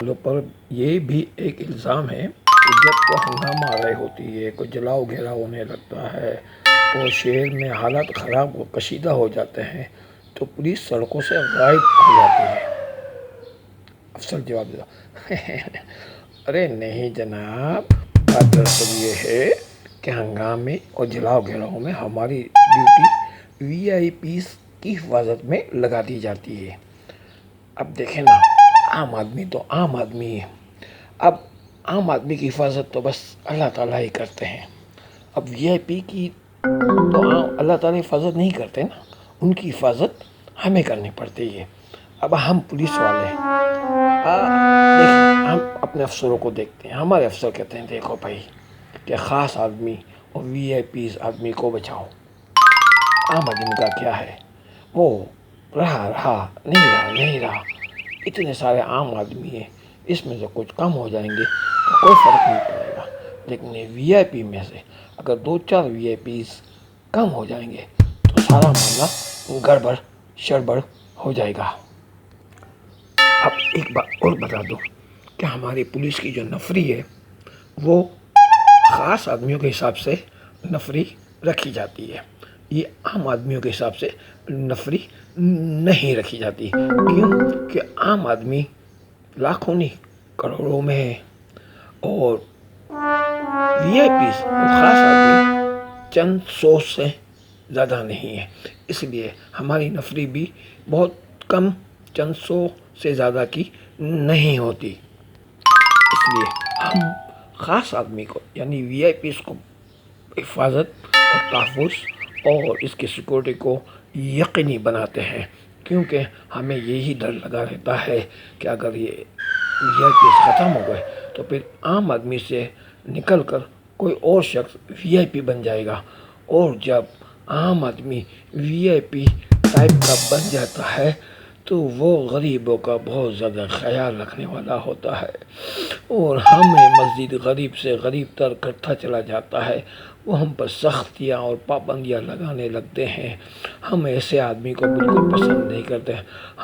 والوں پر یہ بھی ایک الزام ہے کہ جب کوئی ہنگامہ آ رہی ہوتی ہے، کوئی جلاؤ گھیرا ہونے لگتا ہے اور شہر میں حالات خراب و کشیدہ ہو جاتے ہیں تو پولیس سڑکوں سے غائب ہو جاتی ہے۔ افسر جواب دیا، ارے نہیں جناب، بات دراصل یہ ہے کہ ہنگامے اور جلاؤ گھیراؤ میں ہماری ڈیوٹی وی آئی پیز کی حفاظت میں لگا دی جاتی ہے۔ اب دیکھیں نا، عام آدمی تو عام آدمی ہے۔ اب عام آدمی کی حفاظت تو بس اللہ تعالیٰ ہی کرتے ہیں۔ اب وی آئی پی کی تو اللہ تعالیٰ حفاظت نہیں کرتے نا، ان کی حفاظت ہمیں کرنی پڑتی ہے۔ اب ہم پولیس والے دیکھیں، ہم اپنے افسروں کو دیکھتے ہیں، ہمارے افسر کہتے ہیں دیکھو بھائی کہ خاص آدمی اور وی آئی پیز آدمی کو بچاؤ۔ عام آدمی کا کیا ہے، وہ نہیں رہا، اتنے سارے عام آدمی ہیں، اس میں سے کچھ کم ہو جائیں گے تو کوئی فرق نہیں پڑے گا، لیکن وی آئی پی میں سے اگر 2-4 وی آئی پیز کم ہو جائیں گے تو سارا معاملہ گڑبڑ شڑبڑ ہو جائے گا۔ اب ایک بات اور بتا دو کہ ہماری پولیس کی جو نفری ہے وہ خاص آدمیوں کے حساب سے نفری رکھی جاتی ہے، یہ عام آدمیوں کے حساب سے نفری نہیں رکھی جاتی۔ کیوں کہ عام آدمی لاکھوں نہیں کروڑوں میں ہے اور وی آئی پیز اور خاص آدمی چند سو سے زیادہ نہیں ہے، اس لیے ہماری نفری بھی بہت کم، چند سو سے زیادہ کی نہیں ہوتی۔ اس لیے ہم خاص آدمی کو یعنی وی آئی پیز کو حفاظت اور تحفظ اور اس کی سیکورٹی کو یقینی بناتے ہیں، کیونکہ ہمیں یہی ڈر لگا رہتا ہے کہ اگر یہ وی آئی پیز ختم ہو گئے تو پھر عام آدمی سے نکل کر کوئی اور شخص وی آئی پی بن جائے گا، اور جب عام آدمی وی آئی پی ٹائپ کا بن جاتا ہے تو وہ غریبوں کا بہت زیادہ خیال رکھنے والا ہوتا ہے اور ہمیں مزید غریب سے غریب تر کرتا چلا جاتا ہے۔ وہ ہم پر سختیاں اور پابندیاں لگانے لگتے ہیں۔ ہم ایسے آدمی کو بالکل پسند نہیں کرتے،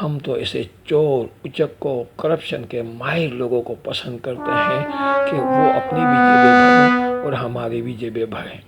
ہم تو ایسے چور اچکوں کرپشن کے ماہر لوگوں کو پسند کرتے ہیں کہ وہ اپنی بھی جیبیں بھریں اور ہماری بھی جیبیں بھریں۔